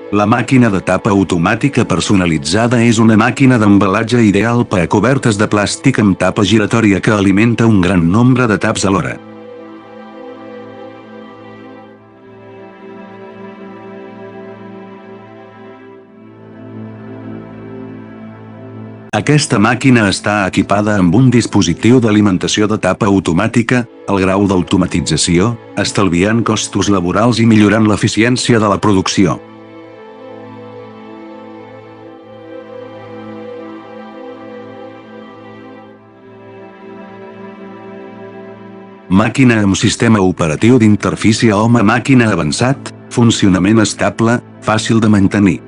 La màquina de tapa automàtica personalitzada és una màquina d'embalatge ideal per a cobertes de plàstic amb tapa giratòria que alimenta un gran nombre de taps alhora. Aquesta màquina està equipada amb un dispositiu d'alimentació de tapa automàtica, el grau d'automatització, estalviant costos laborals i millorant l'eficiència de la producció. Màquina amb sistema operatiu d'interfície home-màquina avançat, funcionament estable, fàcil de mantenir.